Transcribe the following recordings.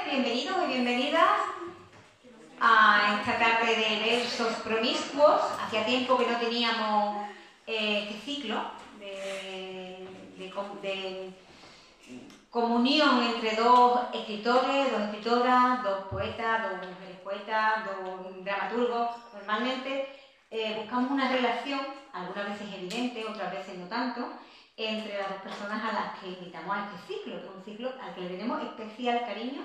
bienvenidos y bienvenidas a esta tarde de versos promiscuos. Hacía tiempo que no teníamos este ciclo de comunión entre dos escritores, dos escritoras, dos poetas, dos mujeres poetas, dos dramaturgos. Normalmente buscamos una relación, algunas veces evidente, otras veces no tanto, entre las dos personas a las que invitamos a este ciclo, que es un ciclo al que le tenemos especial cariño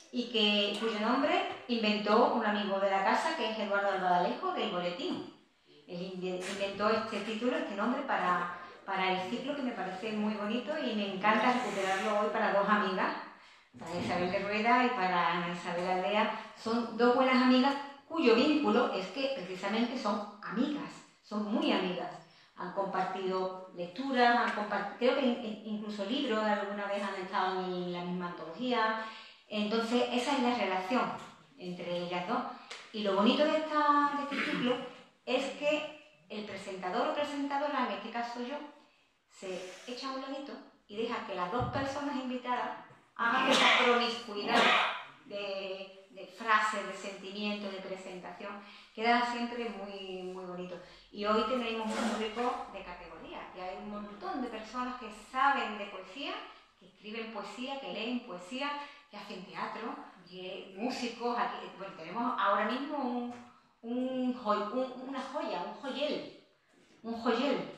y cuyo nombre inventó un amigo de la casa, que es Eduardo Albadalejo, del Boletín. Él inventó este título, este nombre para el ciclo, que me parece muy bonito y me encanta recuperarlo hoy para dos amigas, para Isabel de Rueda y para Ana Isabel Aldea. Son dos buenas amigas cuyo vínculo es que precisamente son amigas, son muy amigas. Han compartido lecturas, creo que incluso libros, alguna vez han estado en la misma antología. Entonces, esa es la relación entre ellas dos. Y lo bonito de este ciclo es que el presentador o presentadora, en este caso yo, se echa a un ladito y deja que las dos personas invitadas hagan esa promiscuidad de frases, de sentimientos, de presentación. Queda siempre muy, muy bonito. Y hoy tenemos un público de categoría, que hay un montón de personas que saben de poesía, que escriben poesía, que leen poesía, que hacen teatro, que músicos. Aquí, bueno, tenemos ahora mismo un joyel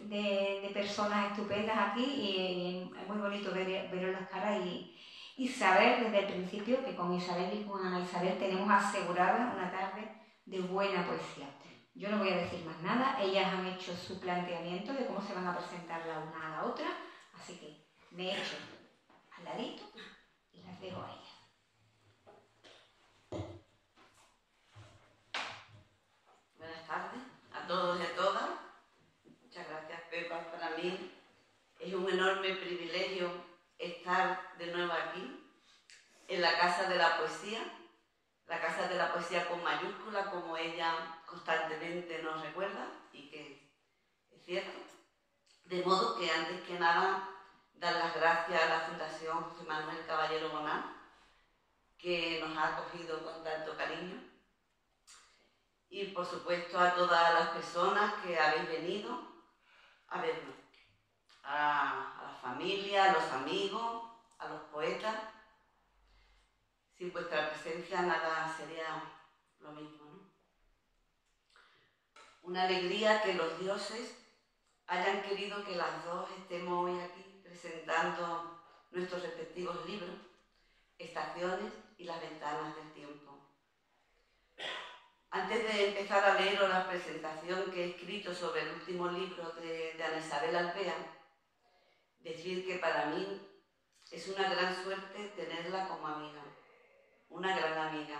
de personas estupendas aquí, y es muy bonito ver las caras y saber desde el principio que con Isabel y con Ana Isabel tenemos asegurada una tarde de buena poesía. Yo no voy a decir más nada, ellas han hecho su planteamiento de cómo se van a presentar la una a la otra, así que me echo al ladito y las dejo a ellas. Buenas tardes a todos y a todas. Muchas gracias, Pepa. Para mí es un enorme privilegio estar de nuevo aquí, en la Casa de la Poesía con mayúscula, como ella constantemente nos recuerda, y que es cierto. De modo que, antes que nada, dar las gracias a la Fundación José Manuel Caballero Bonal, que nos ha acogido con tanto cariño. Y, por supuesto, a todas las personas que habéis venido a vernos, a la familia, a los amigos, a los poetas. Sin vuestra presencia nada sería lo mismo, ¿no? Una alegría que los dioses hayan querido que las dos estemos hoy aquí presentando nuestros respectivos libros, Estaciones y Las Ventanas del Tiempo. Antes de empezar a leeros la presentación que he escrito sobre el último libro de Ana Isabel Aldea, decir que para mí es una gran suerte tenerla como amiga, una gran amiga.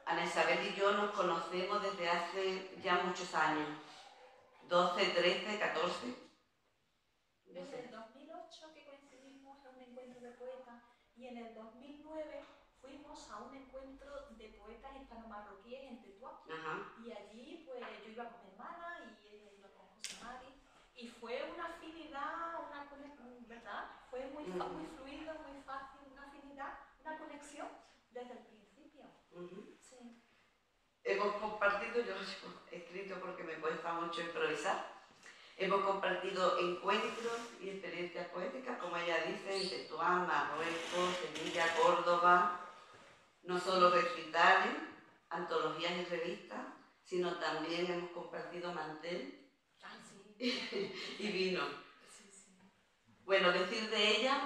Ana Isabel y yo nos conocemos desde hace ya muchos años, 12, 13, 14. Desde el 2008 que coincidimos en un encuentro de poetas, y en el 2009 fuimos a un encuentro de poetas hispano-marroquíes en Tetuán. Y allí pues yo iba con mi hermana y ella iba con José Mari, y fue una afinidad, una conexión, ¿verdad? Fue muy fluido, muy fácil, una afinidad, una conexión desde el principio. Sí. Hemos compartido, yo he escrito porque me cuesta mucho improvisar, hemos compartido encuentros y experiencias poéticas, como ella dice, en Tetuán, Marruecos, Sevilla, Córdoba. No solo recitales, antologías y revistas, sino también hemos compartido mantel y vino. Bueno, decir de ella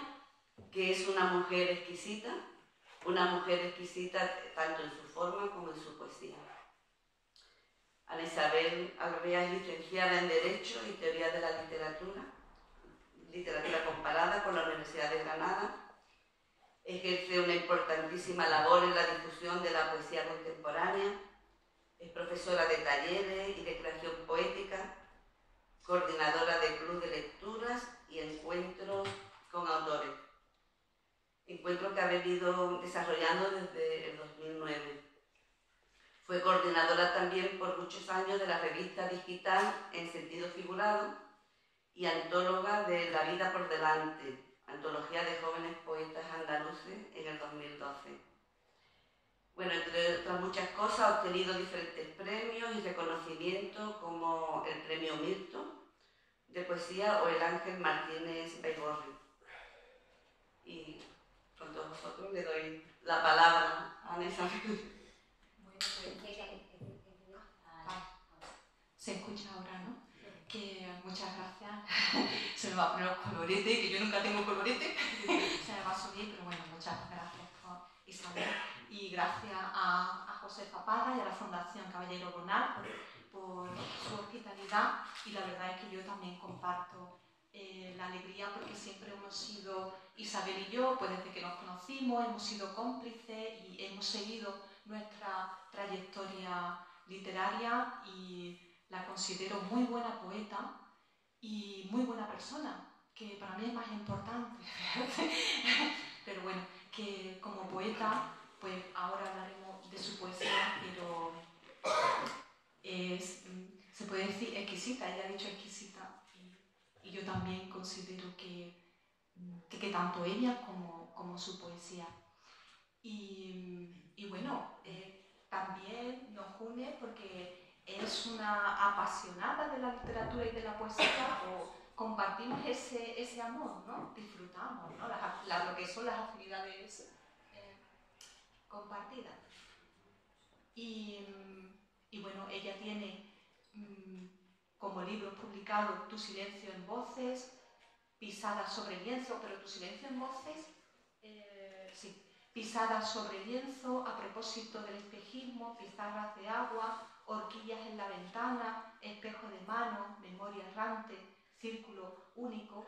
que es una mujer exquisita tanto en su forma como en su poesía. Ana Isabel Aldea es licenciada en Derecho y Teoría de la Literatura Comparada por la Universidad de Granada. Ejerce una importantísima labor en la difusión de la poesía contemporánea. Es profesora de talleres y de creación poética, coordinadora de club de lecturas y encuentros con autores. Encuentros que ha venido desarrollando desde el 2009. Fue coordinadora también por muchos años de la revista digital En Sentido Figurado y antóloga de La Vida por Delante, antología de jóvenes poetas andaluces, en el 2012. obtenido diferentes premios y reconocimientos como el Premio Milton de Poesía o el Ángel Martínez Baigorri. Y con todos vosotros le doy la palabra a Nessa. Bueno, se escucha ahora, ¿no? Que muchas gracias. Se me va a poner los coloretes, que yo nunca tengo colorete. Se me va a subir, pero bueno, muchas gracias por Isabel. Y gracias a José Parra y a la Fundación Caballero Bonal por su hospitalidad. Y la verdad es que yo también comparto la alegría porque siempre hemos sido, Isabel y yo, pues desde que nos conocimos, hemos sido cómplices y hemos seguido nuestra trayectoria literaria y la considero muy buena poeta y muy buena persona, que para mí es más importante. Pero bueno, que como poeta, pues ahora hablaremos de su poesía, pero se puede decir exquisita, ella ha dicho exquisita, y yo también considero que tanto ella como su poesía. Y bueno, también nos une porque es una apasionada de la literatura y de la poesía, o compartimos ese amor, ¿no? Disfrutamos, ¿no? Lo que son las actividades compartidas. Y bueno, ella tiene como libros publicados Tu silencio en voces, Pisadas sobre lienzo, pero Tu silencio en voces, sí, Pisadas sobre lienzo, A propósito del espejismo, Pizarras de agua, Horquillas en la ventana, Espejo de mano, Memoria errante, Círculo único,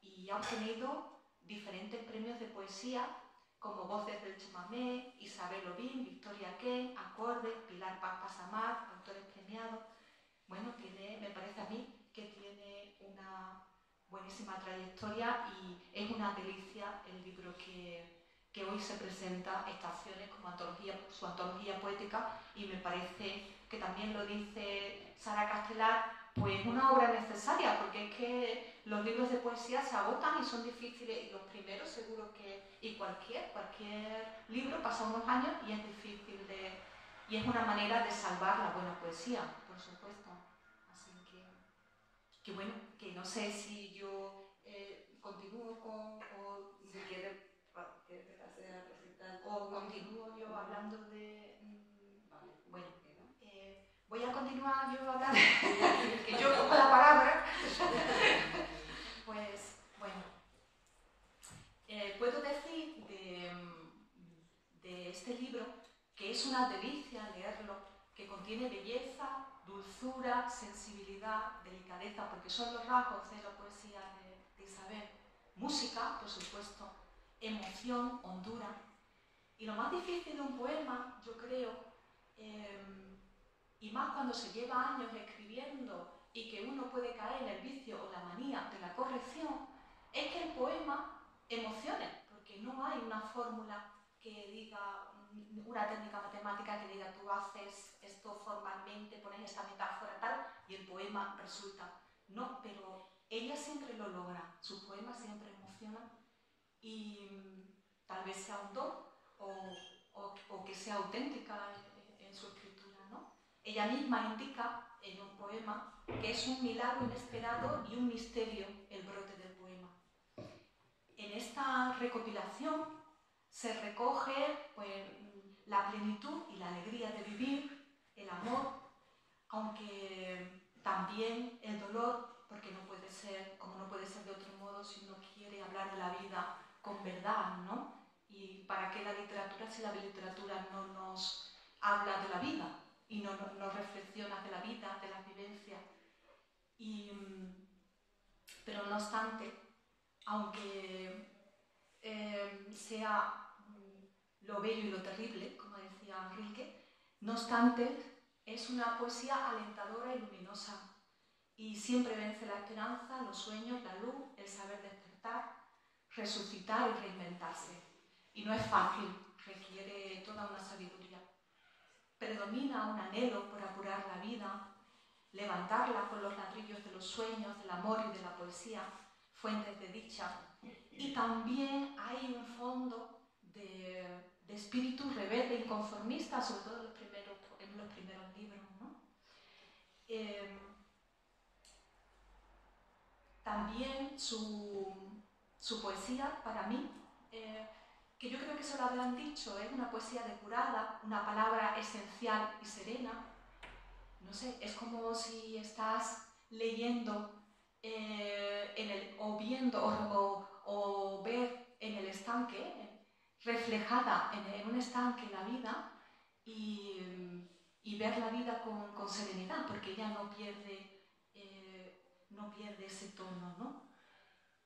y ha obtenido diferentes premios de poesía como Voces del Chamamé, Isabel Obín, Victoria Ken, Acordes, Pilar Paz Pasamar, autores premiados. Bueno, me parece a mí que tiene una buenísima trayectoria y es una delicia el libro que hoy se presenta, Estaciones, como su antología poética, y me parece que también lo dice Sara Castelar, pues una obra necesaria, porque es que los libros de poesía se agotan y son difíciles, y los primeros seguro que, y cualquier libro pasa unos años y es difícil y es una manera de salvar la buena poesía, por supuesto. Así que bueno, que no sé si yo continúo si quieres hacer a presentar o continúo yo hablando de... Bueno, voy a continuar yo hablando, que yo cojo la palabra. Pues bueno, puedo decir de este libro que es una delicia leerlo, que contiene belleza, dulzura, sensibilidad, delicadeza, porque son los rasgos de la poesía de Isabel. Música, por supuesto, emoción, hondura. Y lo más difícil de un poema, yo creo, y más cuando se lleva años escribiendo y que uno puede caer en el vicio o la manía de la corrección, es que el poema emocione, porque no hay una fórmula que diga, una técnica matemática que diga tú haces esto formalmente, pones esta metáfora tal y el poema resulta. No, pero ella siempre lo logra, sus poemas siempre emocionan y tal vez sea un don o que sea auténtica en su escritura, ¿no? Ella misma indica en un poema que es un milagro inesperado y un misterio el brote del poema. En esta recopilación se recoge pues, la plenitud y la alegría de vivir, el amor, aunque también el dolor, porque no puede ser, como no puede ser de otro modo si uno quiere hablar de la vida con verdad, ¿no? ¿Y para qué la literatura si la literatura no nos habla de la vida y no reflexiona de la vida, de las vivencias? Pero no obstante, aunque sea lo bello y lo terrible, como decía Enrique, no obstante, es una poesía alentadora y luminosa, y siempre vence la esperanza, los sueños, la luz, el saber despertar, resucitar y reinventarse. Y no es fácil, requiere toda una sabiduría. Predomina un anhelo por apurar la vida, levantarla con los ladrillos de los sueños, del amor y de la poesía, fuentes de dicha. Y también hay un fondo de espíritu rebelde, inconformista, sobre todo en los primeros en los primeros libros, ¿no? También su poesía, para mí, que yo creo que se lo habrán dicho, es una poesía depurada, una palabra esencial y serena. No sé, es como si estás leyendo o viendo o ver en el estanque, reflejada en un estanque la vida y ver la vida con serenidad, porque ella no pierde ese tono, ¿no?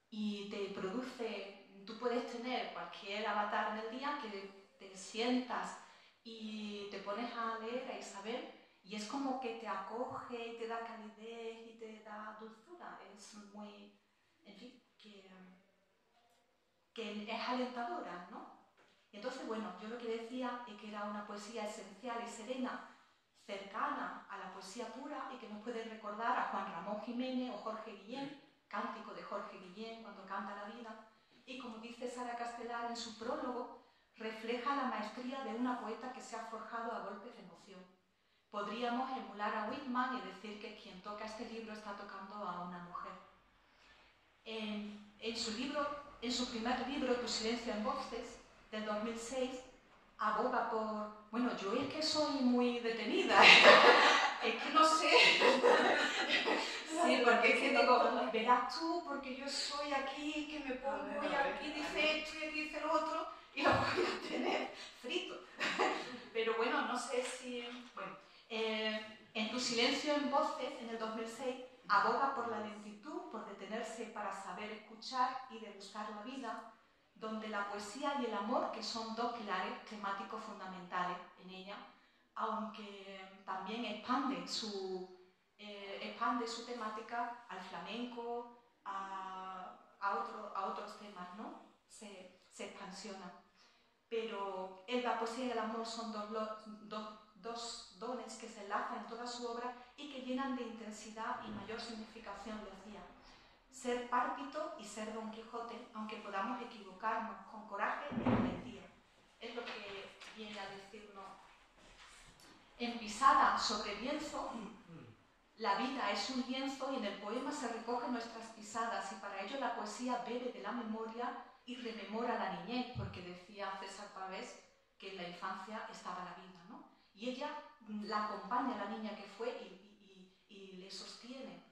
Y te produce, tú puedes tener cualquier avatar en el día que te sientas y te pones a leer, a Isabel, y es como que te acoge y te da calidez y te da dulzura. Es muy, en fin, que es alentadora, ¿no? Entonces, bueno, yo lo que decía es que era una poesía esencial y serena, cercana a la poesía pura y que nos puede recordar a Juan Ramón Jiménez o Jorge Guillén, cántico de Jorge Guillén cuando canta la vida, y como dice Sara Castelar en su prólogo, refleja la maestría de una poeta que se ha forjado a golpes de emoción. Podríamos emular a Whitman y decir que quien toca este libro está tocando a una mujer. En su primer libro, Tu silencio en voces, del 2006, aboga por... Bueno, yo es que soy muy detenida, es que no sé... Sí, porque es que digo, verás tú, porque yo soy aquí, que me pongo y aquí dice esto y aquí dice lo otro, y lo voy a tener frito. Pero bueno, no sé si... Bueno, en Tu silencio en voces, en el 2006, aboga por la lentitud, por detenerse para saber escuchar y degustar la vida, donde la poesía y el amor, que son dos pilares temáticos fundamentales en ella, aunque también expande su temática al flamenco, a otros temas, ¿no? Se expansiona. Pero la poesía y el amor son dos dones que se enlazan en toda su obra y que llenan de intensidad y mayor significación, decía. Ser Párpito y ser Don Quijote, aunque podamos equivocarnos, con coraje y valentía. Es lo que viene a decirnos. En Pisada sobre lienzo, la vida es un lienzo y en el poema se recogen nuestras pisadas y para ello la poesía bebe de la memoria y rememora la niñez, porque decía César Pavés que en la infancia estaba la vida, ¿no? Y ella la acompaña a la niña que fue y le sostiene.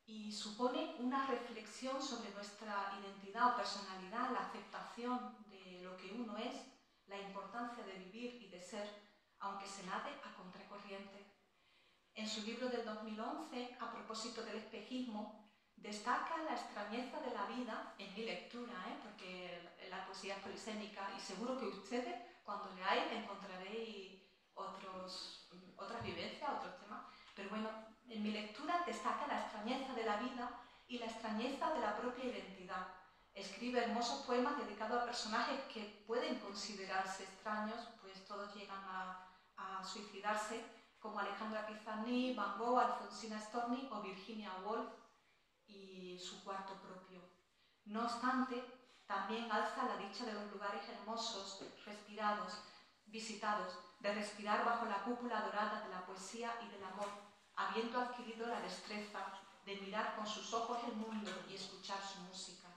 Y supone una reflexión sobre nuestra identidad o personalidad, la aceptación de lo que uno es, la importancia de vivir y de ser, aunque se nade a contracorriente. En su libro del 2011, a propósito del espejismo, destaca la extrañeza de la vida en mi lectura, porque la poesía es polisémica y seguro que ustedes, cuando leáis, encontraréis otras vivencias, otros temas. Pero bueno, en mi lectura destaca la extrañeza de la vida y la extrañeza de la propia identidad. Escribe hermosos poemas dedicados a personajes que pueden considerarse extraños, pues todos llegan a suicidarse, como Alejandra Pizarnik, Van Gogh, Alfonsina Storni o Virginia Woolf y su cuarto propio. No obstante, también alza la dicha de los lugares hermosos, respirados, visitados, de respirar bajo la cúpula dorada de la poesía y del amor, habiendo adquirido la destreza de mirar con sus ojos el mundo y escuchar su música.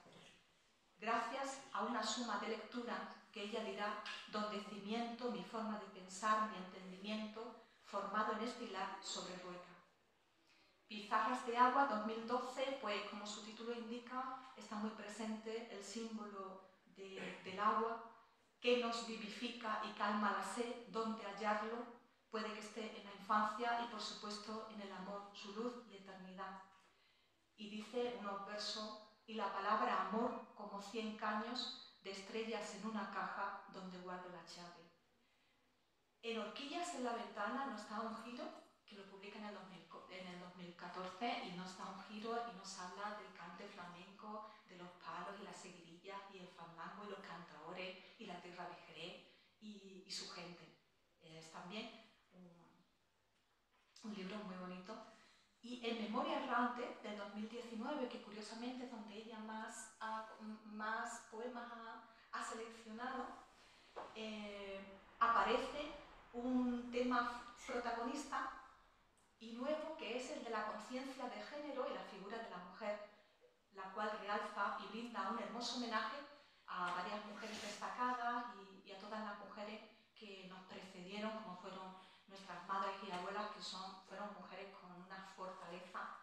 Gracias a una suma de lectura que ella dirá, donde cimiento mi forma de pensar, mi entendimiento, formado en estilar sobre rueca. Pizarras de agua 2012, pues como su título indica, está muy presente el símbolo del agua que nos vivifica y calma la sed, donde hallarlo, puede que esté en la infancia y por supuesto en el amor, su luz y eternidad. Y dice unos versos, y la palabra amor como 100 caños de estrellas en una caja donde guardo la llave. En Horquillas en la ventana no está un giro, que lo publica en el 2014, y no está un giro y nos habla del cante flamenco, de los palos y las seguirillas y el fandango y los cantaores y la tierra de Jerez y su gente. Es también un libro muy bonito. Y en Memoria Errante, del 2019, que curiosamente es donde ella más poemas ha seleccionado, aparece un tema protagonista, y nuevo, que es el de la conciencia de género y la figura de la mujer, la cual realza y brinda un hermoso homenaje a varias mujeres destacadas y a todas las mujeres que nos precedieron, como fueron nuestras madres y abuelas, que fueron mujeres con una fortaleza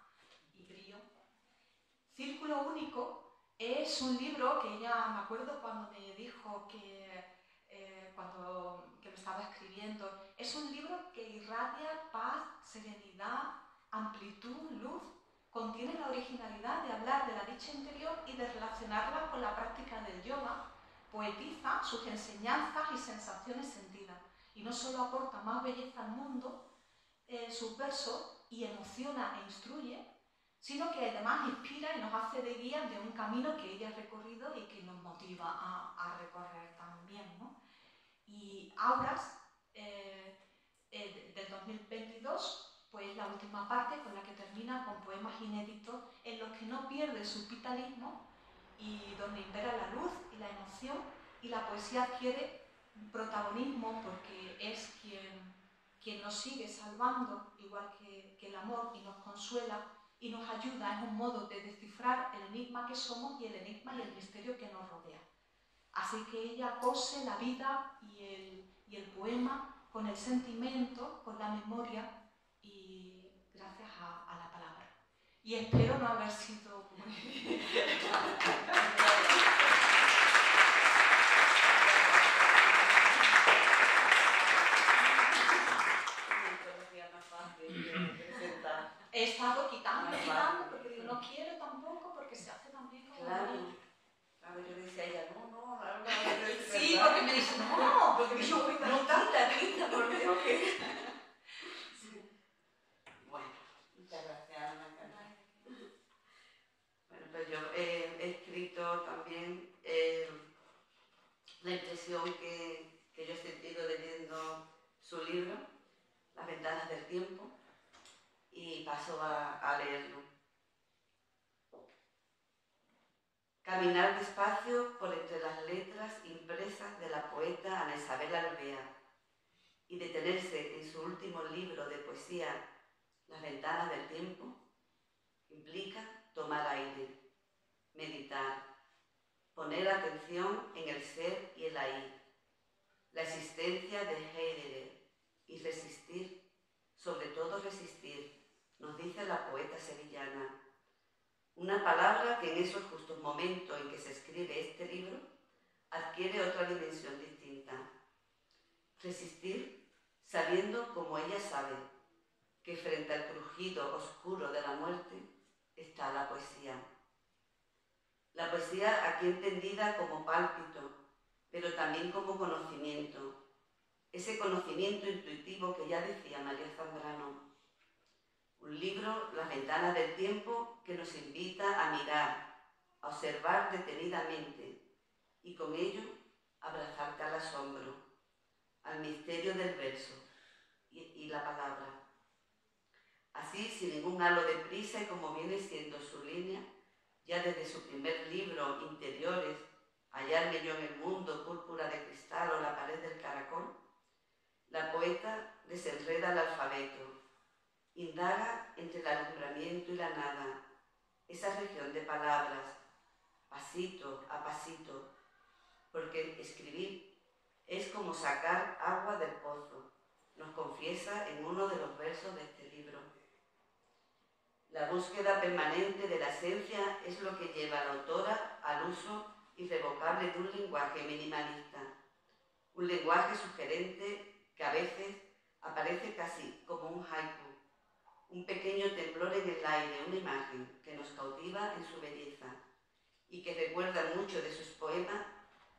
y brillo. Círculo Único es un libro que ella, me acuerdo cuando me dijo que lo estaba escribiendo, es un libro que irradia paz, serenidad, amplitud, luz, contiene la originalidad de hablar de la dicha interior y de relacionarla con la práctica del yoga, poetiza sus enseñanzas y sensaciones sentidas, y no solo aporta más belleza al mundo, sus versos, y emociona e instruye, sino que además inspira y nos hace de guía de un camino que ella ha recorrido y que nos motiva a recorrer también, ¿no? Y Auras, del 2022, pues la última parte con la que termina con poemas inéditos en los que no pierde su vitalismo y donde impera la luz y la emoción, y la poesía adquiere protagonismo porque es quien nos sigue salvando, igual que el amor, y nos consuela y nos ayuda, es un modo de descifrar el enigma que somos y el enigma y el misterio que nos rodea. Así que ella cose la vida y el poema con el sentimiento, con la memoria y gracias a la palabra. Y espero no haber sido muy... He estado quitando, porque digo, no quiero tampoco, porque se hace también como... Claro, yo decía ella, no, sí, porque me dice, no, porque yo voy no tanta tinta, por Dios que... Sí. Bueno, muchas gracias, Ana. Bueno, pues yo he escrito también la impresión que yo he sentido leyendo su libro, Las ventanas del tiempo, y paso a leerlo. Caminar despacio por entre las letras impresas de la poeta Ana Isabel Alvear y detenerse en su último libro de poesía, Las ventanas del tiempo, implica tomar aire, meditar, poner atención en el ser y el ahí, la existencia de Heidegger y resistir, sobre todo resistir, nos dice la poeta sevillana. Una palabra que en esos justos momentos en que se escribe este libro adquiere otra dimensión distinta. Resistir sabiendo, como ella sabe, que frente al crujido oscuro de la muerte está la poesía. La poesía aquí entendida como pálpito, pero también como conocimiento. Ese conocimiento intuitivo que ya decía María Zambrano. Un libro, Las ventanas del tiempo, que nos invita a mirar, a observar detenidamente y con ello abrazarte al asombro, al misterio del verso y la palabra. Así, sin ningún halo de prisa y como viene siendo su línea, ya desde su primer libro, Interiores, Hallarme yo en el mundo, Púrpura de cristal o La pared del caracol, la poeta desenreda el alfabeto, indaga entre el alumbramiento y la nada, esa región de palabras, pasito a pasito, porque escribir es como sacar agua del pozo, nos confiesa en uno de los versos de este libro. La búsqueda permanente de la esencia es lo que lleva a la autora al uso irrevocable de un lenguaje minimalista, un lenguaje sugerente que a veces aparece casi como un haiku, un pequeño temblor en el aire, una imagen que nos cautiva en su belleza y que recuerda mucho de sus poemas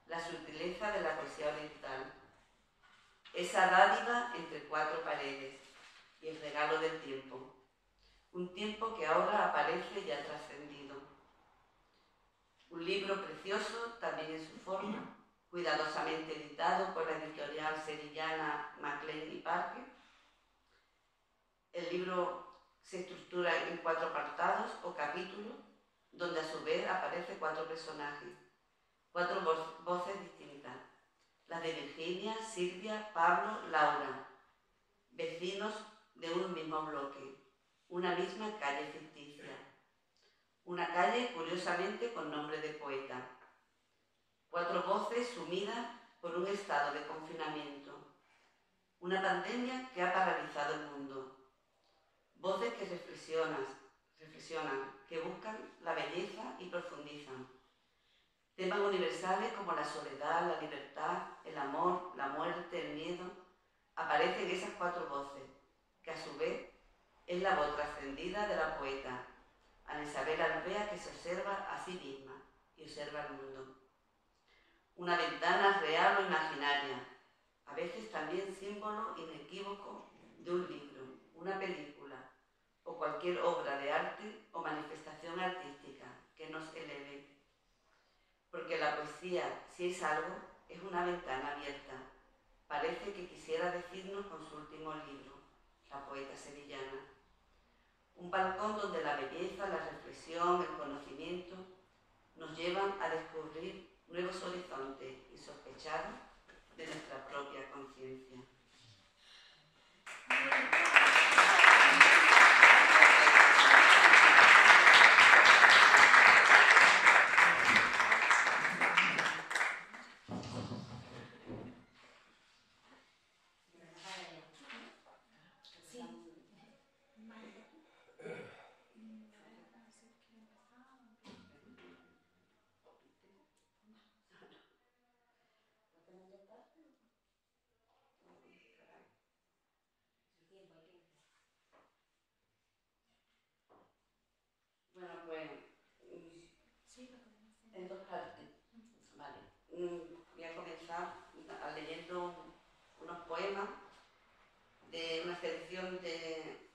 la sutileza de la poesía oriental. Esa dádiva entre cuatro paredes y el regalo del tiempo. Un tiempo que ahora aparece ya trascendido. Un libro precioso también en su forma, cuidadosamente editado por la editorial sevillana Maclean y Parker. El libro se estructura en 4 apartados o capítulos, donde a su vez aparecen 4 personajes, 4 voces distintas, las de Virginia, Silvia, Pablo, Laura, vecinos de un mismo bloque, una misma calle ficticia, una calle curiosamente con nombre de poeta. 4 voces sumidas por un estado de confinamiento, una pandemia que ha paralizado el mundo. Voces que reflexionan, que buscan la belleza y profundizan. Temas universales como la soledad, la libertad, el amor, la muerte, el miedo, aparecen esas 4 voces, que a su vez es la voz trascendida de la poeta, Ana Isabel Alvea, que se observa a sí misma y observa al mundo. Una ventana real o imaginaria, a veces también símbolo inequívoco de un libro, una película o cualquier obra de arte o manifestación artística que nos eleve. Porque la poesía, si es algo, es una ventana abierta. Parece que quisiera decirnos con su último libro, La poeta sevillana. Un balcón donde la belleza, la reflexión, el conocimiento nos llevan a descubrir nuevos horizontes insospechados de nuestra propia conciencia. Bueno, pues en 2 partes. Vale. Voy a comenzar leyendo unos poemas de una selección de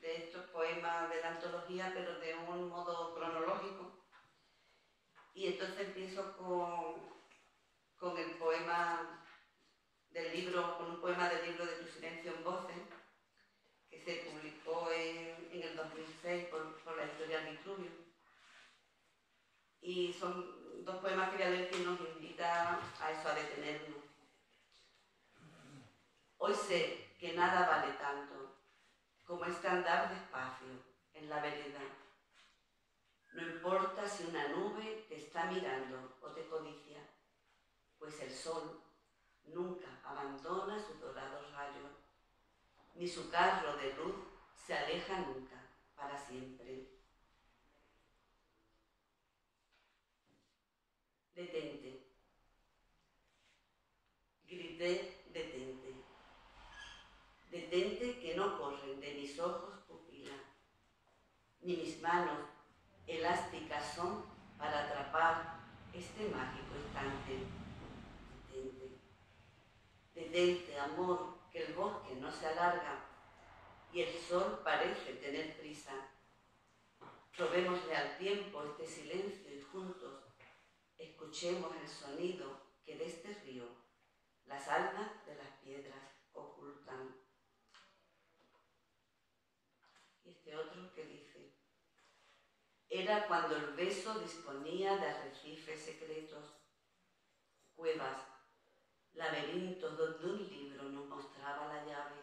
estos poemas de la antología, pero de un modo cronológico. Y entonces empiezo con el poema del libro, con un poema del libro de Tu silencio en voces, que se publicó en el 2006 por la editorial Vitruvio. Y son 2 poemas que voy a leer que nos invitan a eso, a detenernos. Hoy sé que nada vale tanto como este andar despacio en la vereda. No importa si una nube te está mirando o te codicia, pues el sol nunca abandona sus dorados rayos, ni su carro de luz se aleja nunca para siempre. Detente. Grité, detente. Detente que no corren de mis ojos pupilas, ni mis manos elásticas son para atrapar este mágico instante. Detente. Detente, amor, que el bosque no se alarga y el sol parece tener prisa. Robémosle al tiempo este silencio y juntos escuchemos el sonido que de este río las almas de las piedras ocultan. Y este otro que dice: era cuando el beso disponía de arrecifes secretos, cuevas, laberintos donde un libro nos mostraba la llave.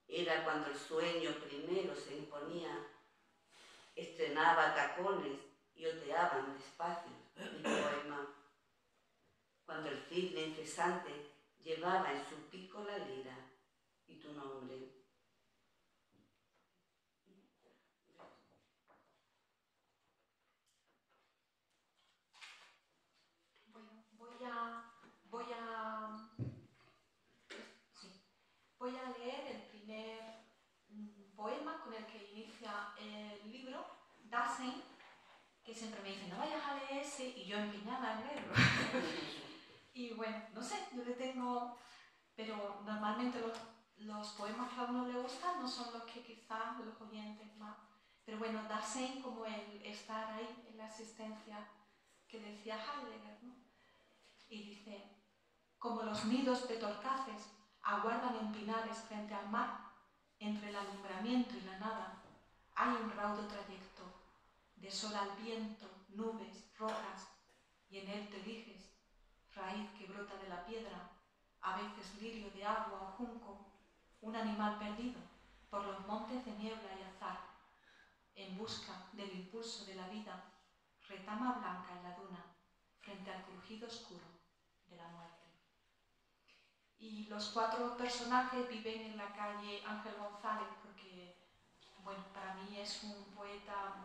Era cuando el sueño primero se imponía, estrenaba tacones y oteaban despacio mi poema. Cuando el cisne incesante llevaba en su pico la lira y tu nombre. Voy a leer el primer poema con el que inicia el libro, Dasein, que siempre me dice, no vayas a leer ese, y yo empeñada en leerlo. Y bueno, no sé, yo le tengo, pero normalmente los poemas que a uno le gustan no son los que quizás los oyentes más. Pero bueno, Dasein como el estar ahí en la existencia que decía Heidegger, ¿no? Y dice, como los nidos de torcaces aguardan en pinares frente al mar, entre el alumbramiento y la nada, hay un raudo trayecto, de sol al viento, nubes, rocas, y en él te diriges, raíz que brota de la piedra, a veces lirio de agua o junco, un animal perdido por los montes de niebla y azar, en busca del impulso de la vida, retama blanca en la duna, frente al crujido oscuro de la muerte. Y los 4 personajes viven en la calle Ángel González porque, bueno, para mí es un poeta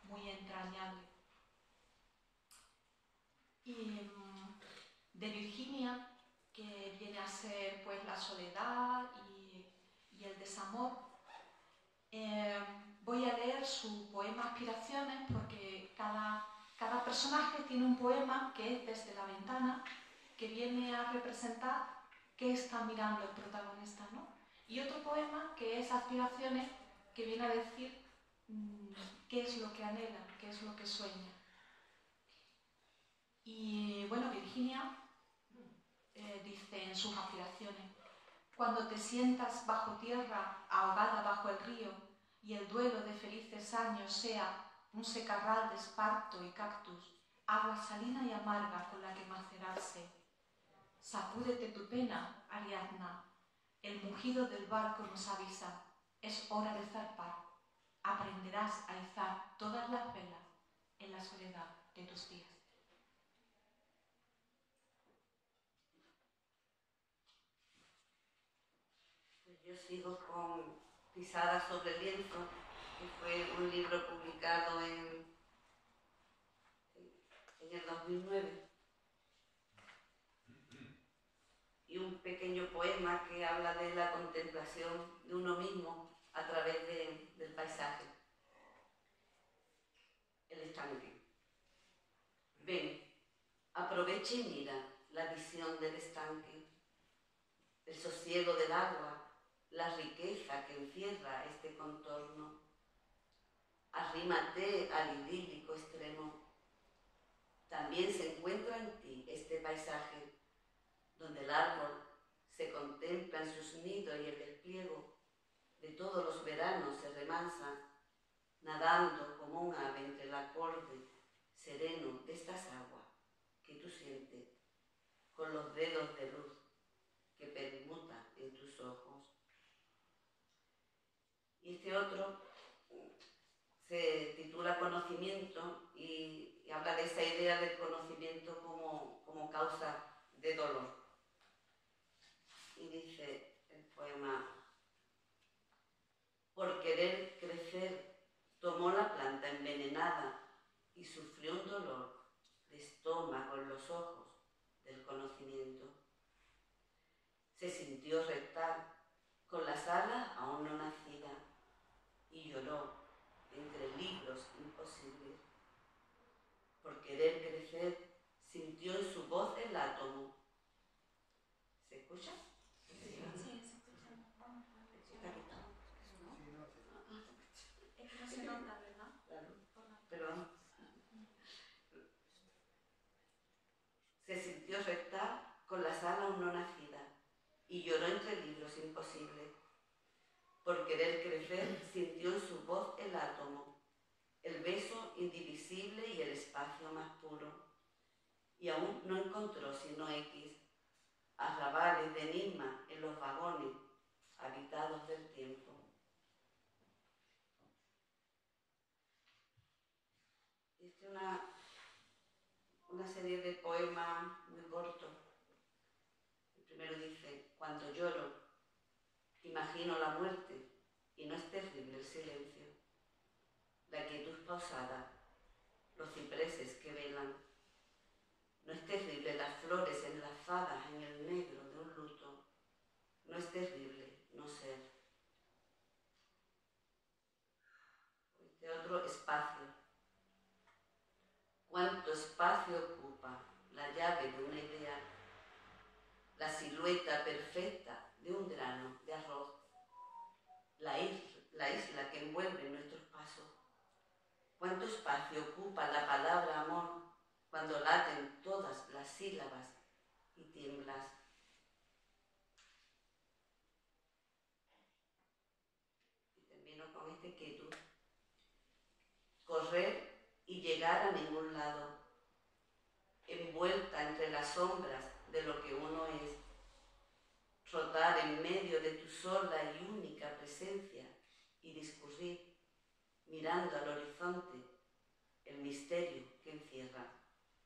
muy entrañable. Y de Virginia, que viene a ser pues la soledad y el desamor, voy a leer su poema Aspiraciones porque cada personaje tiene un poema que es desde la ventana, que viene a representar qué está mirando el protagonista, ¿no? Y otro poema que es Aspiraciones, que viene a decir qué es lo que anhela, qué es lo que sueña. Y bueno, Virginia dice en sus aspiraciones: cuando te sientas bajo tierra, ahogada bajo el río, y el duelo de felices años sea un secarral de esparto y cactus, agua salina y amarga con la que macerarse. Sacúdete tu pena, Ariadna, el mugido del barco nos avisa, es hora de zarpar. Aprenderás a izar todas las velas en la soledad de tus días. Pues yo sigo con Pisadas sobre el lienzo, que fue un libro publicado en el 2009. Y un pequeño poema que habla de la contemplación de uno mismo a través del paisaje. El estanque. Ven, aprovecha y mira la visión del estanque, el sosiego del agua, la riqueza que encierra este contorno. Arrímate al idílico extremo. También se encuentra en ti este paisaje, donde el árbol se contempla en sus nidos y el despliego de todos los veranos se remansa, nadando como un ave entre el acorde sereno de estas aguas que tú sientes con los dedos de luz que permutan en tus ojos. Y este otro se titula Conocimiento y habla de esa idea del conocimiento como causa de dolor. Y dice el poema: por querer crecer tomó la planta envenenada y sufrió un dolor de estómago en los ojos del conocimiento. Se sintió reptar con las alas aún no nacidas y lloró entre libros imposibles. Por querer crecer sintió en su voz el átomo. ¿Se escucha? Sí, se escucha. Vamos a ver. Es que no se nota, ¿verdad? Claro, perdón. Se sintió reptar con las alas aún no nacidas y lloró entre libros imposibles. Por querer crecer sintió en su voz el átomo, el beso indivisible y el espacio más puro. Y aún no encontró sino X, arrabales de enigma en los vagones habitados del tiempo. Esta es una serie de poemas muy cortos. El primero dice: cuando lloro, imagino la muerte y no es terrible el silencio, la quietud pausada, los cipreses que velan. No es terrible las flores enlazadas en el negro de un luto, no es terrible no ser. Este otro: espacio. ¿Cuánto espacio ocupa la llave de una idea, la silueta perfecta de un grano de arroz, la isla que envuelve nuestros pasos? ¿Cuánto espacio ocupa la palabra amor cuando laten todas las sílabas y tiemblas? Y termino con este quietud. Correr y llegar a ningún lado, envuelta entre las sombras de lo que uno es. mirando al horizonte el misterio que encierra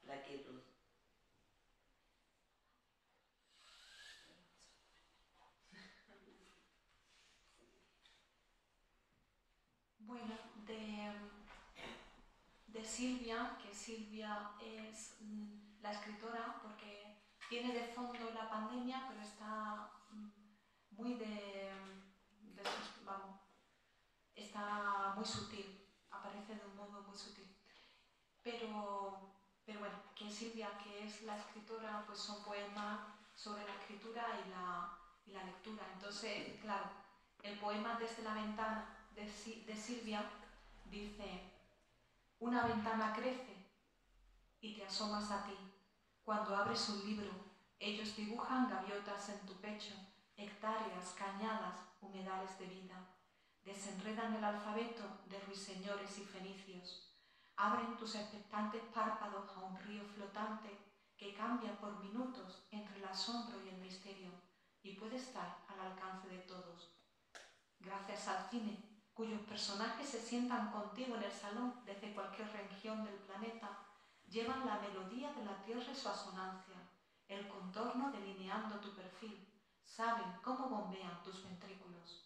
la quietud. Bueno, de Silvia, que Silvia es la escritora porque tiene de fondo la pandemia, pero está muy vamos, está muy sutil, aparece de un modo muy sutil. Pero bueno, que Silvia, que es la escritora, pues son poemas sobre la escritura y la lectura. Entonces, claro, el poema Desde la ventana de Silvia dice: una ventana crece y te asomas a ti. Cuando abres un libro, ellos dibujan gaviotas en tu pecho, hectáreas, cañadas, humedales de vida. Desenredan el alfabeto de ruiseñores y fenicios. Abren tus expectantes párpados a un río flotante que cambia por minutos entre el asombro y el misterio y puede estar al alcance de todos. Gracias al cine, cuyos personajes se sientan contigo en el salón desde cualquier región del planeta, llevan la melodía de la tierra y su asonancia, el contorno delineando tu perfil, saben cómo bombean tus ventrículos.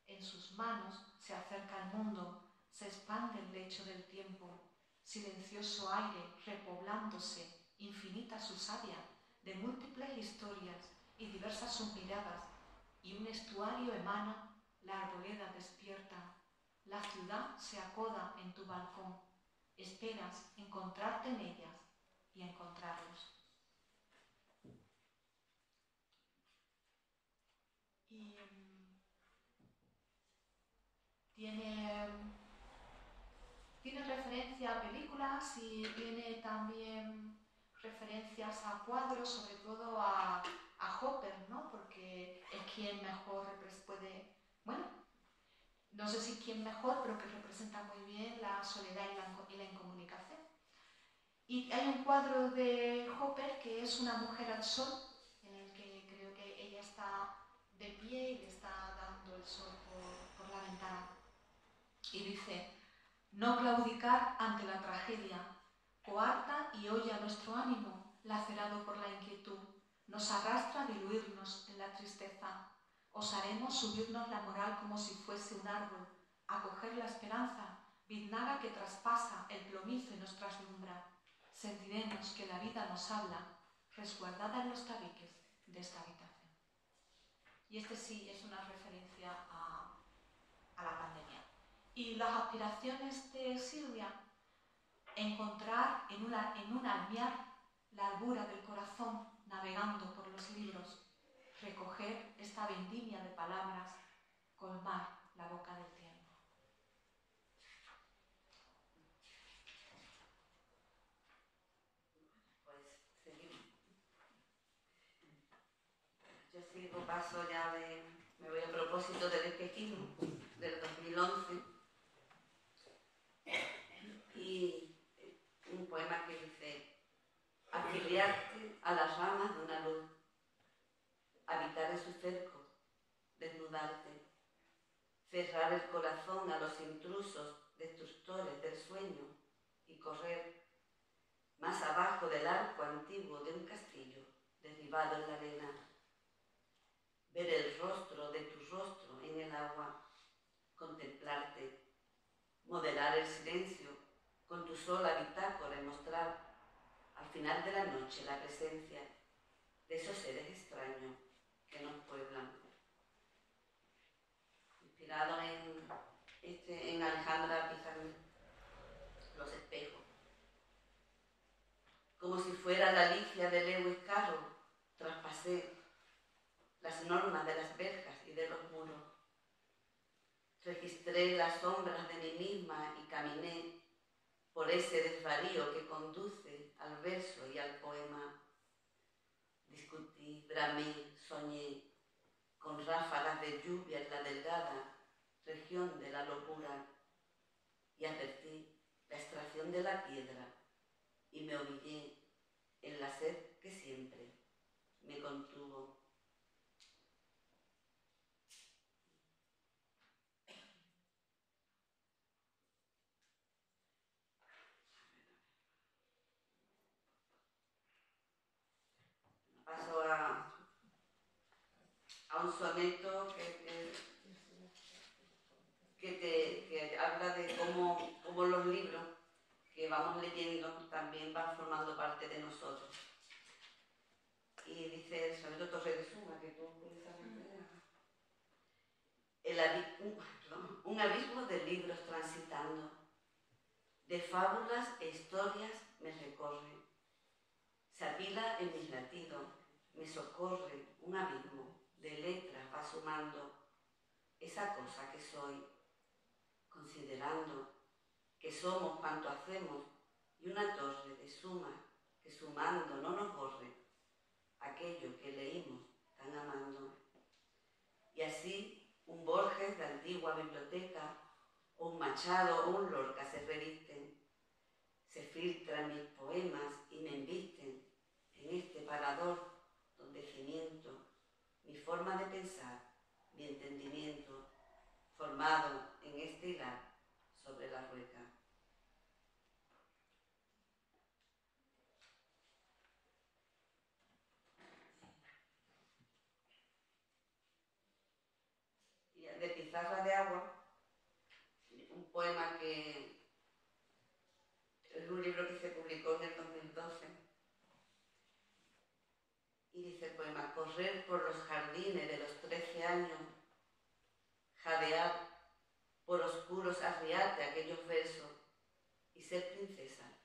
En sus manos se acerca el mundo, se expande el lecho del tiempo, silencioso aire repoblándose, infinita su savia, de múltiples historias y diversas sus miradas, y un estuario emana, la arboleda despierta, la ciudad se acoda en tu balcón, esperas encontrarte en ellas y encontrarlos. Y tiene referencia a películas y tiene también referencias a cuadros, sobre todo a Hopper, ¿no? Porque es quien mejor puede, bueno, no sé si quien mejor, pero que representa muy bien la soledad y la incomunicación. Y hay un cuadro de Hopper que es una mujer al sol, en el que creo que ella está de pie y le está dando el sol por la ventana. Y dice: no claudicar ante la tragedia, coarta y holla nuestro ánimo, lacerado por la inquietud, nos arrastra a diluirnos en la tristeza. Osaremos subirnos la moral como si fuese un árbol, acoger la esperanza, biznaga que traspasa el plomizo y nos traslumbra. Sentiremos que la vida nos habla, resguardada en los tabiques de esta habitación. Y este sí es una referencia a la pandemia. Y las aspiraciones de Silvia, encontrar en un almiar la albura del corazón navegando por los libros, recoger esta vendimia de palabras, colmar la boca del tiempo. Pues seguimos. Yo sigo, paso ya me voy a propósito del espejismo del 2011 y un poema que dice: afiliarte a las ramas de una luz, habitar en su cerco, desnudarte, cerrar el corazón a los intrusos destructores del sueño y correr más abajo del arco antiguo de un castillo derribado en la arena, ver el rostro de tu rostro en el agua, contemplarte, modelar el silencio con tu sola bitácora y mostrar al final de la noche la presencia de esos seres extraños que nos pueblan. Inspirado en Alejandra Pizarnik, Los espejos. Como si fuera la Alicia de Lewis Carroll, traspasé las normas de las verjas y de los muros. Registré las sombras de mí misma y caminé por ese desvarío que conduce al verso y al poema. Discutí, bramé, soñé, con ráfagas de lluvia en la delgada región de la locura, y advertí la extracción de la piedra y me humillé en la sed que siempre me contuvo. un soneto que habla de cómo los libros que vamos leyendo también van formando parte de nosotros. Y dice el soneto Torre de Suma, que tú puedes saber. Un abismo de libros transitando, de fábulas e historias me recorre. Se apila en mis latidos, me socorre un abismo de letras va sumando esa cosa que soy, considerando que somos cuanto hacemos y una torre de suma que sumando no nos borre aquello que leímos tan amando. Y así un Borges de antigua biblioteca o un Machado o un Lorca se revisten, se filtran mis poemas y me embisten en este parador donde cimiento mi forma de pensar, mi entendimiento, formado en este hilar sobre la rueca. Y de Pizarra de Agua, un poema que es un libro que se publicó en el 2012, y dice el poema: correr por los jardines de los 13 años, jadear por oscuros arriate aquellos versos y ser princesa,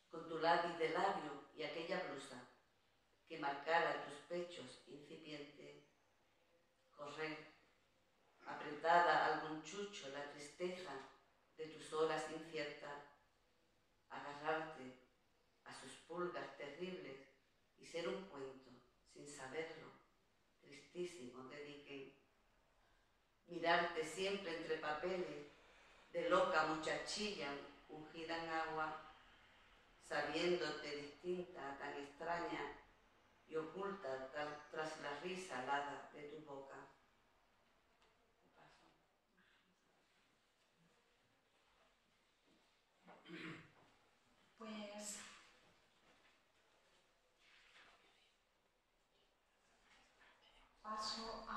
con tu lápiz de labio y aquella blusa que marcara tus pechos incipientes, correr, apretada al monchucho la tristeza de tus horas inciertas, agarrarte a sus pulgas terribles y ser un cuento, sin saberlo, tristísimo de Dickens. Mirarte siempre entre papeles de loca muchachilla ungida en agua, sabiéndote distinta, tan extraña y oculta tras la risa alada de tu boca. Pues paso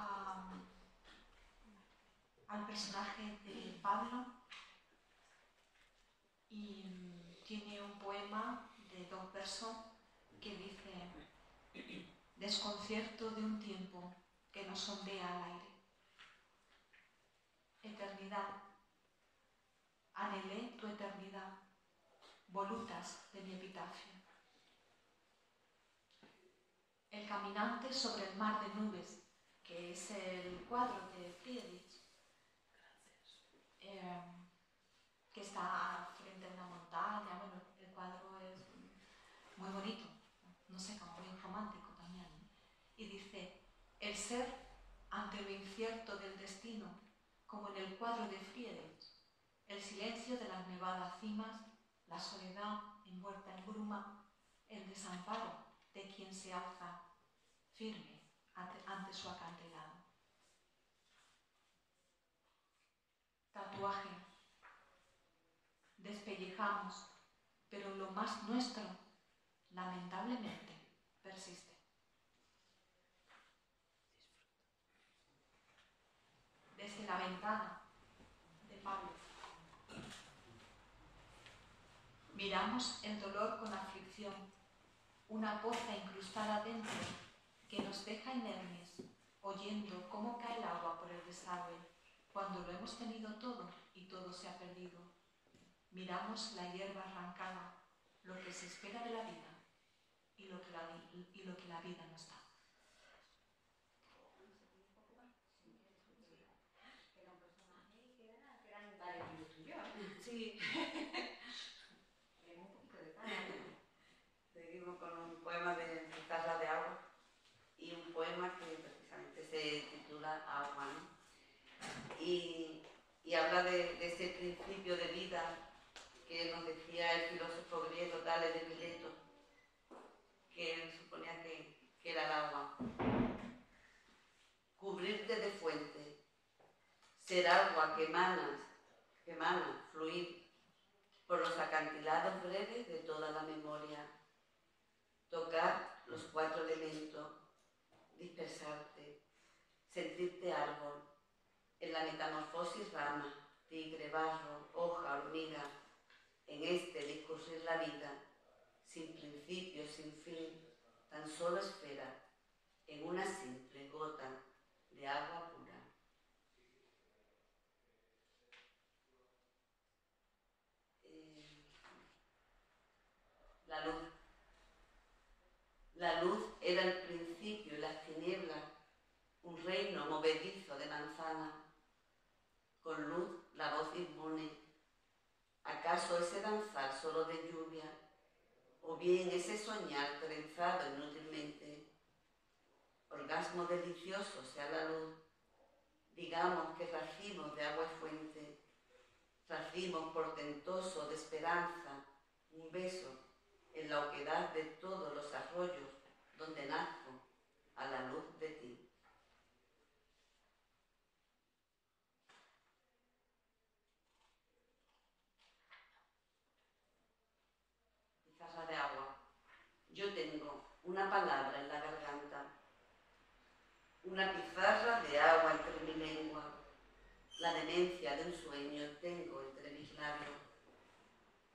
al personaje de Pablo, y tiene un poema de 2 versos que dice: desconcierto de un tiempo que nos sondea al aire. Eternidad, anhelé tu eternidad, volutas de mi epitafio. El caminante sobre el mar de nubes, que es el cuadro de Friedrich, que está frente a una montaña. Bueno, el cuadro es muy bonito, no sé, como muy romántico también. Y dice: el ser ante lo incierto del destino, como en el cuadro de Friedrich, el silencio de las nevadas cimas, la soledad envuelta en bruma, el desamparo de quien se alza firme ante su acantilado. Tatuaje. Despellejamos, pero lo más nuestro, lamentablemente, persiste. Desde la ventana de Pablo. Miramos el dolor con aflicción, una poza incrustada dentro que nos deja inermes, oyendo cómo cae el agua por el desagüe, cuando lo hemos tenido todo y todo se ha perdido. Miramos la hierba arrancada, lo que se espera de la vida y lo que la vida nos da. Sí. Seguimos con un poema de Pizarra de Agua y un poema que precisamente se titula Agua, ¿no? Y habla de ese principio de vida que nos decía el filósofo griego Tales de Mileto, que él suponía que era el agua. Cubrirte de fuente, ser agua que emana, fluir por los acantilados breves de toda la memoria, tocar los 4 elementos, dispersarte, sentirte árbol, en la metamorfosis rama, tigre, barro, hoja, hormiga, en este discurrir la vida, sin principio, sin fin, tan solo esfera, en una simple gota de agua pura. La luz. La luz era el principio y las tinieblas, un reino movedizo de manzana. Con luz la voz inmune. ¿Acaso ese danzar solo de lluvia? ¿O bien ese soñar trenzado inútilmente? Orgasmo delicioso sea la luz. Digamos que racimos de agua y fuente, racimos portentoso de esperanza, un beso en la oquedad de todos los arroyos donde nazco a la luz de ti. Pizarra de agua. Yo tengo una palabra en la garganta, una pizarra de agua entre mi lengua, la demencia de un sueño tengo entre mis labios,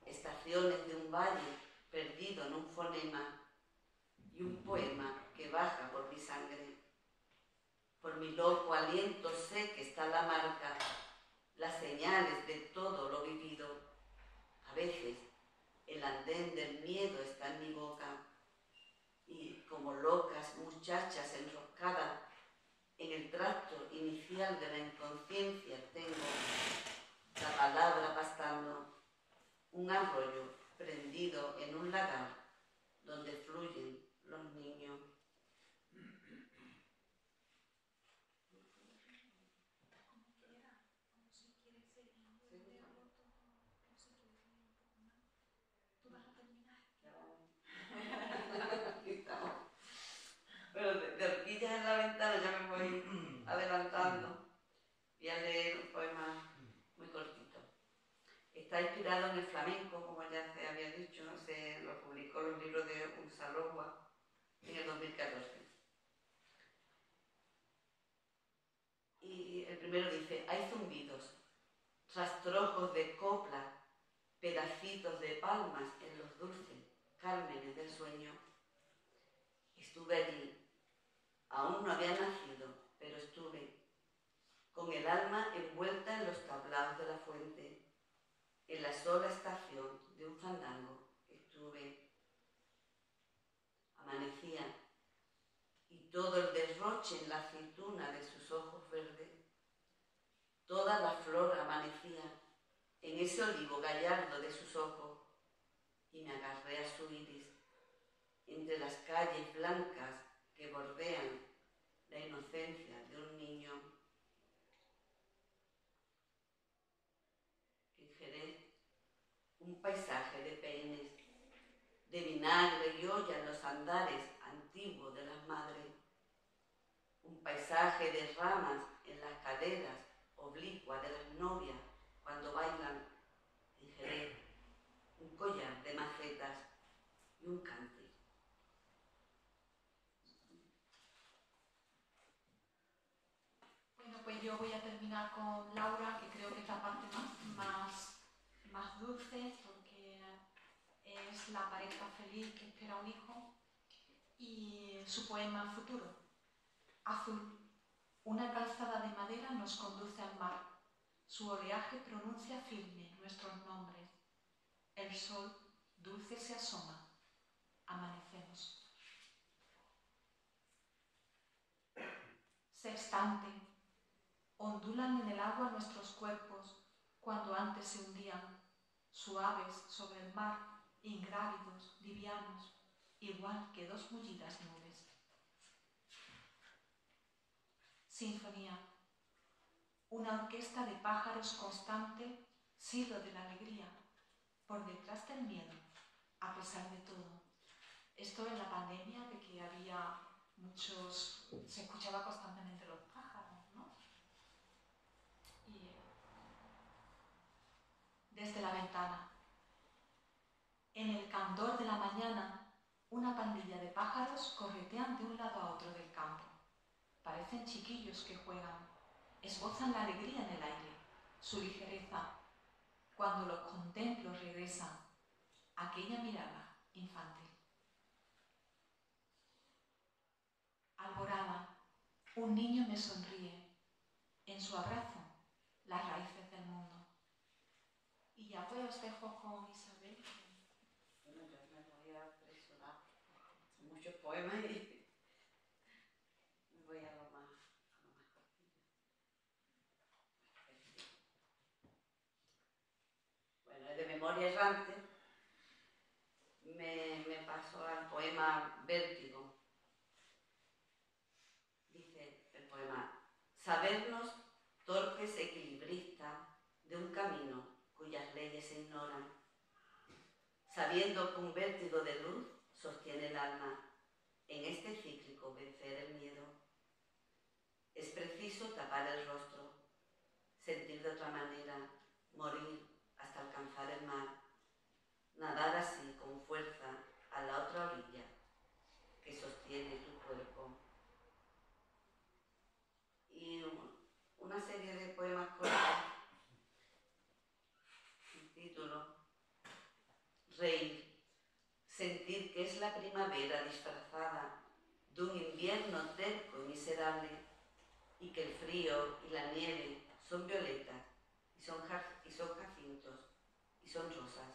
estaciones de un valle perdido en un fonema y un poema que baja por mi sangre. Por mi loco aliento sé que está la marca, las señales de todo lo vivido. A veces el andén del miedo está en mi boca y como locas muchachas enroscadas en el tracto inicial de la inconsciencia tengo la palabra pastando, un arroyo prendido en un lagar donde fluyen los niños. Pero de horquillas en la ventana ya me voy adelantando. Voy a leer un poema muy cortito. Está inspirado en el flamenco, como ya se había dicho, se lo publicó en los libros de Unsalogua en el 2014. Y el primero dice, hay zumbidos, rastrojos de copla, pedacitos de palmas en los dulces cármenes del sueño. Estuve allí, aún no había nacido, pero estuve, con el alma envuelta en los tablaos de la fuente, en la sola estación de un fandango. Estuve, amanecía, y todo el derroche en la aceituna de sus ojos verdes, toda la flor amanecía en ese olivo gallardo de sus ojos, y me agarré a su iris, entre las calles blancas que bordean la inocencia de un niño. En Jerez, un paisaje de peines, de vinagre y olla en los andares antiguos de las madres, un paisaje de ramas en las caderas oblicuas de las novias cuando bailan. En Jerez, un collar de macetas y un cante. Bueno, pues yo voy a terminar con Laura, que creo que es la parte más dulce, porque es la pareja feliz que espera un hijo, y su poema Futuro. Azul. Una calzada de madera nos conduce al mar. Su oleaje pronuncia firme nuestros nombres. El sol dulce se asoma. Amanecemos. Sextante. Ondulan en el agua nuestros cuerpos cuando antes se hundían, suaves sobre el mar, ingrávidos, livianos, igual que dos mullidas nubes. Sinfonía. Una orquesta de pájaros constante, silbo de la alegría, por detrás del miedo, a pesar de todo. Esto en la pandemia, de que había muchos, se escuchaba constantemente los pájaros, ¿no? Y desde la ventana. En el candor de la mañana, una pandilla de pájaros corretean de un lado a otro del campo. parecen chiquillos que juegan, esbozan la alegría en el aire, su ligereza. Cuando los contemplo regresa aquella mirada infantil. Alborada, un niño me sonríe, en su abrazo las raíces del mundo. Y ya pues os dejo con Isabel. Bueno, yo me voy a presionar. Son muchos poemas y me voy a lo más cortito. Bueno, de Memoria Errante me paso al poema Vértigo. Dice el poema: sabernos torpes equilibristas de un camino cuyas leyes se ignoran, sabiendo que un vértigo de luz sostiene el alma, en este cíclico vencer el miedo. Es preciso tapar el rostro, sentir de otra manera, morir hasta alcanzar el mar, nadar así con fuerza a la otra orilla que sostiene tu cuerpo. Y una serie de poemas cortos. El título: reír, sentir que es la primavera disfrazada de un invierno terco y miserable, y que el frío y la nieve son violetas y son jacintos y son rosas.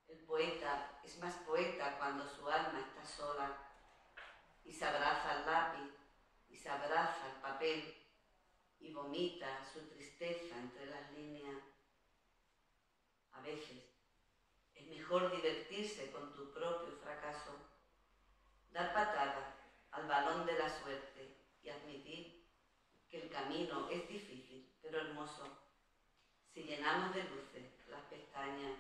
El poeta es más poeta cuando su alma está sola y se abraza al lápiz y se abraza al papel y vomita su tristeza entre las líneas. A veces es mejor divertirse con tu propio fracaso, dar patada al balón de la suerte y admitir que el camino es difícil pero hermoso si llenamos de luces las pestañas.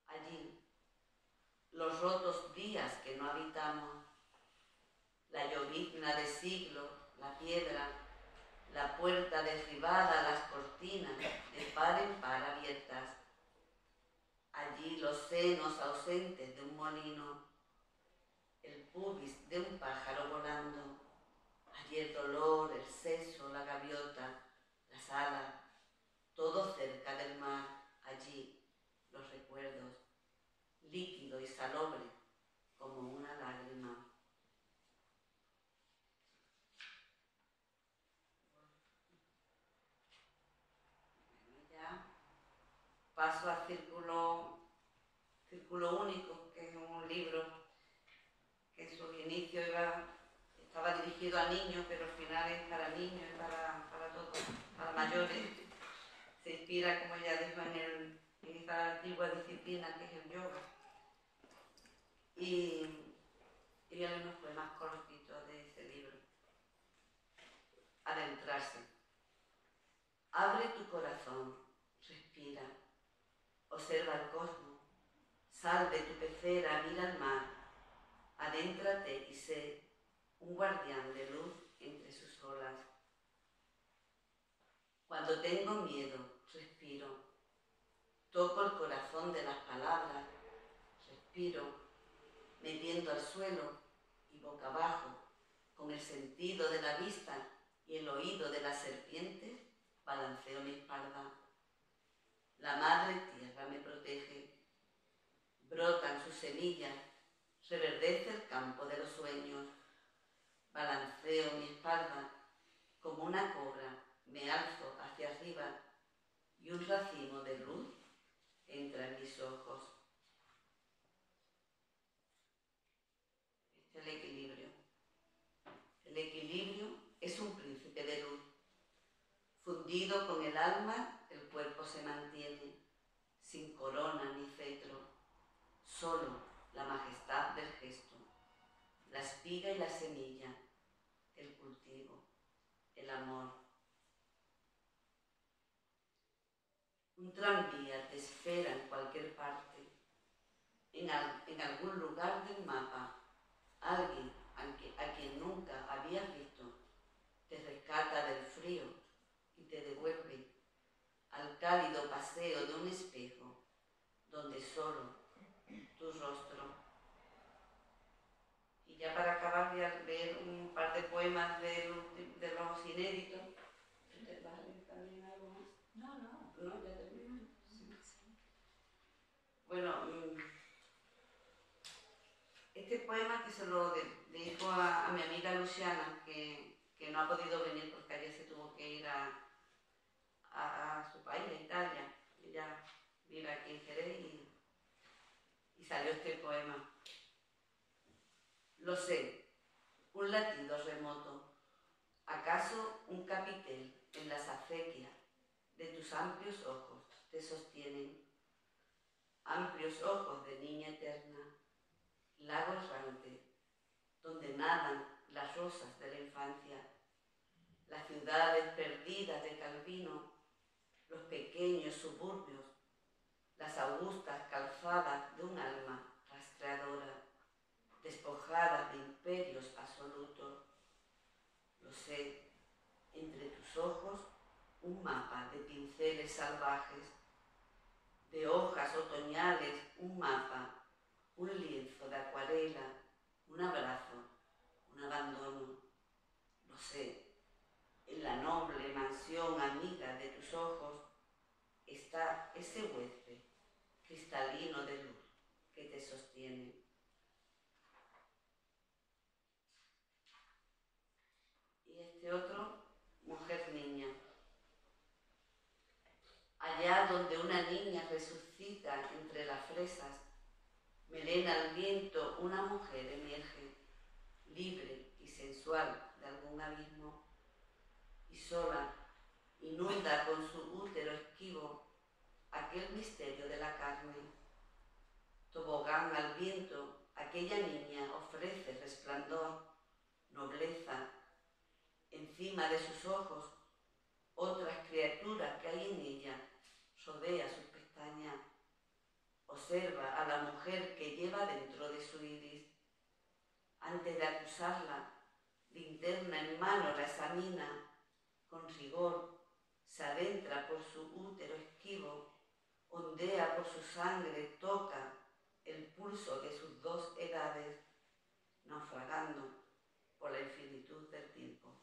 Allí, los rotos días que no habitamos, la llovizna de siglos, la piedra, la puerta derribada, las cortinas de par en par abiertas. Allí los senos ausentes de un molino, el pubis de un pájaro volando. Allí el dolor, el seso, la gaviota, las alas, todo cerca del mar. Allí los recuerdos, líquido y salobre como una lágrima. Ya paso al Círculo Único, que es un libro que en su inicio estaba dirigido a niños, pero al final es para niños y para todos, para mayores. Se inspira, como ya dijo, en esta antigua disciplina que es el yoga. Y voy a leer unos poemas cortitos de ese libro. Adentrarse. Abre tu corazón, respira, observa el cosmos, sal de tu pecera, mira al mar, adéntrate y sé un guardián de luz entre sus olas. Cuando tengo miedo, respiro, toco el corazón de las palabras, respiro, metiendo al suelo y boca abajo, con el sentido de la vista y el oído de las serpientes, balanceo mi espalda. La madre tierra me protege, brotan sus semillas, reverdece el campo de los sueños. Balanceo mi espalda como una cobra, me alzo hacia arriba y un racimo de luz entra en mis ojos. Este es el equilibrio. El equilibrio es un príncipe de luz. Fundido con el alma, el cuerpo se mantiene, sin corona ni cetro, solo la majestad del gesto, la espiga y la semilla, el cultivo, el amor. Un tranvía te espera en cualquier parte, en algún lugar del mapa. Alguien a quien nunca habías visto te rescata del frío y te devuelve al cálido paseo de un espejo donde solo tu rostro. Y ya para acabar voy a leer un par de poemas de los inéditos. ¿Te vas a leer también algo más? No, ya termino. Sí. Bueno, este poema que se lo dedico a mi amiga Luciana, que no ha podido venir porque ayer se tuvo que ir a su país, a Italia. Ella vive aquí en Jerez y salió este poema. Lo sé, un latido remoto, acaso un capitel en las acequias de tus amplios ojos te sostienen, amplios ojos de niña eterna, lago errante, donde nadan las rosas de la infancia, las ciudades perdidas de Calvino, los pequeños suburbios, las augustas calzadas de un alma rastreadora, despojadas de imperios absolutos. Lo sé, entre tus ojos un mapa de pinceles salvajes, de hojas otoñales un mapa, un lienzo de acuarela, un abrazo, un abandono. Lo sé, en la noble mansión amiga de tus ojos está ese huésped cristalino de luz que te sostiene. Y este otro, mujer niña. Allá donde una niña resucita entre las fresas, melena al viento, una mujer emerge, libre y sensual de algún abismo, y sola inunda con su útero esquivo aquel misterio de la carne. Tobogán al viento, aquella niña ofrece resplandor, nobleza. Encima de sus ojos, otras criaturas que hay en ella, rodea sus pestañas. Observa a la mujer que lleva dentro de su iris. Antes de acusarla, linterna en mano la examina. Con rigor, se adentra por su útero esquivo, ondea por su sangre, toca el pulso de sus dos edades, naufragando por la infinitud del tiempo.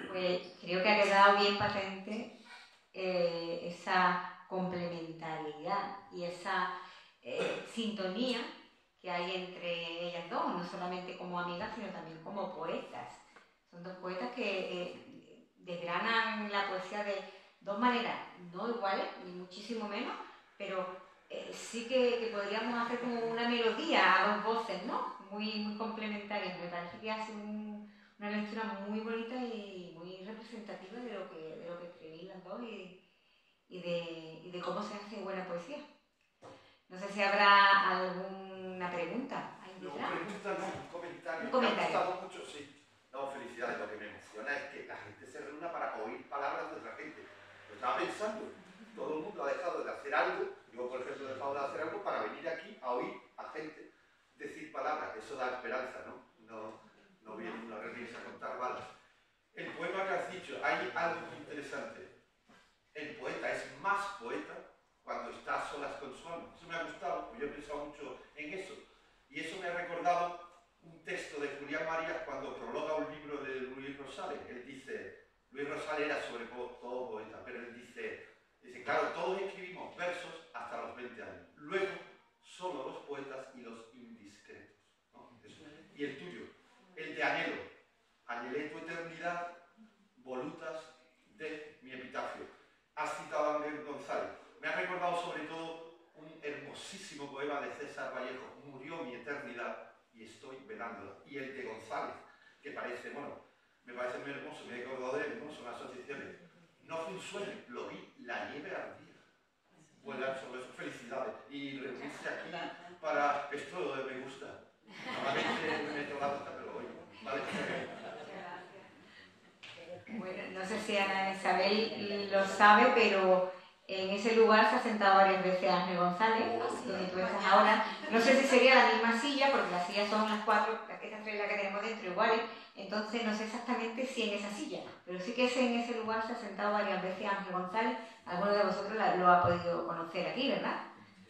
Pues creo que ha quedado bien patente esa complementariedad y esa sintonía que hay entre ellas dos, no solamente como amigas, sino también como poetas. Son dos poetas que desgranan la poesía de dos maneras, no iguales, ni muchísimo menos, pero sí que podríamos hacer como una melodía a dos voces, ¿no? Muy complementarias. Me parece que hace una lectura muy bonita y muy representativa de lo que escribís las dos y de cómo se hace buena poesía. No sé si habrá alguna pregunta ahí detrás. No, pregunta no, un comentario. Un comentario. Me ha gustado mucho, sí. No, felicidades. Lo que me emociona es que la gente se reúna para oír palabras de otra gente. Lo estaba pensando. Todo el mundo ha dejado de hacer algo. Yo, por ejemplo, he dejado de hacer algo para venir aquí a oír a gente decir palabras. Eso da esperanza, ¿no? No viene una reunirse a contar balas. El poema que has dicho, hay algo muy interesante. El poeta es más poeta cuando está a solas con su alma. Eso me ha gustado, porque yo he pensado mucho en eso. Y eso me ha recordado un texto de Julián Marías cuando prologa un libro de Luis Rosales. Él dice, Luis Rosales era sobre todo poeta, pero él dice, claro, todos escribimos versos hasta los 20 años. Luego, solo los poetas y los indiscretos, ¿no? Y el tuyo, el de anhelo. Anhelé tu eternidad, volutas de mi epitafio. Has citado a Miguel González. Me ha recordado sobre todo un hermosísimo poema de César Vallejo, Murió mi eternidad y estoy velándola. Y el de González, que parece, bueno, me parece muy hermoso, me he acordado de él, ¿no? Son asociaciones. No fue un sueño, lo vi, la nieve ardía. Vuelan sobre sus felicidades. Y reunirse aquí para esto me gusta. Normalmente me meto la boca, pero oye, vale. Bueno, no sé si Ana Isabel lo sabe, pero en ese lugar se ha sentado varias veces Ángel González, donde tú estás ahora. No sé si sería la misma silla, porque las sillas son las cuatro, estas tres las que tenemos dentro iguales, entonces no sé exactamente si en esa silla, pero sí que en ese lugar se ha sentado varias veces Ángel González. Alguno de vosotros lo ha podido conocer aquí, ¿verdad?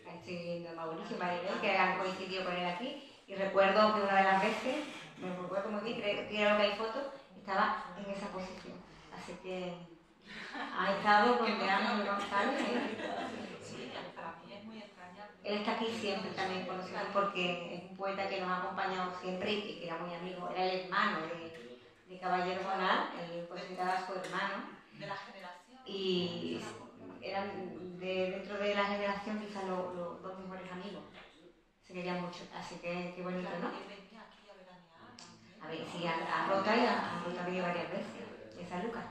Ahí estoy viendo a Mauricio y Maribel, que han coincidido con él aquí, y recuerdo que una de las veces, me recuerdo muy bien, creo que hay fotos, estaba en esa posición. Así que ha estado donde Ángel González. Sí, para mí es muy extrañable. Él está aquí siempre también con nosotros porque es un poeta que nos ha acompañado siempre y que era muy amigo. Era el hermano de Caballero Bonal, él consideraba a su hermano. De la generación. Y eran dentro de la generación quizás los dos mejores amigos. Se querían mucho, así que qué bonito, ¿no? A ver, sí, a Rota y a Rota ha venido varias veces, de San Lucas.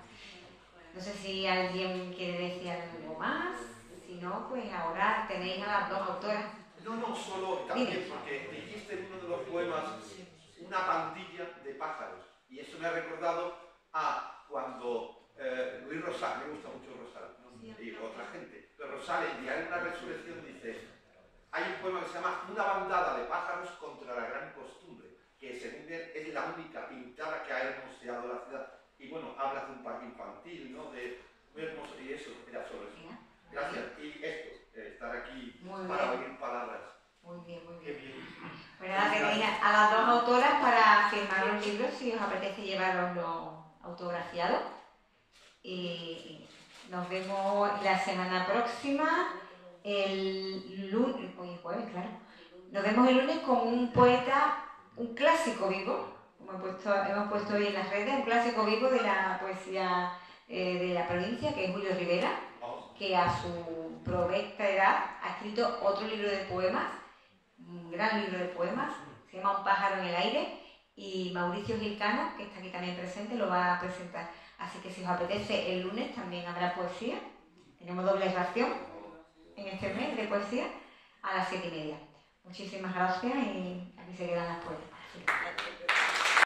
No sé si alguien quiere decir algo más, si no, pues ahora tenéis a las dos autoras. No, solo también porque dijiste en uno de los poemas una pandilla de pájaros, y eso me ha recordado a cuando Luis Rosal, me gusta mucho Rosal, y otra gente, pero Rosal en Diario de una Resurrección dice, hay un poema que se llama Una bandada de pájaros contra la gran costumbre, que según él es la única pintada que ha hermoseado la ciudad. Y bueno, habla de un parque infantil, ¿no? De muy hermoso, y eso era solo eso. Gracias. Y esto, estar aquí para oír palabras. Muy bien. Qué bien. Pues nada, tenéis a las dos autoras para firmar los libros si os apetece llevaroslos autografiados. Y nos vemos la semana próxima, el lunes, hoy es jueves, claro. Nos vemos el lunes con un poeta, un clásico vivo, como hemos puesto hoy en las redes, un clásico vivo de la poesía de la provincia, que es Julio Rivera, que a su provecta edad ha escrito otro libro de poemas, un gran libro de poemas, se llama Un pájaro en el aire, y Mauricio Gilcano, que está aquí también presente, lo va a presentar. Así que si os apetece, el lunes también habrá poesía. Tenemos doble ración en este mes de poesía a las 7:30. Muchísimas gracias y aquí se quedan las poetas.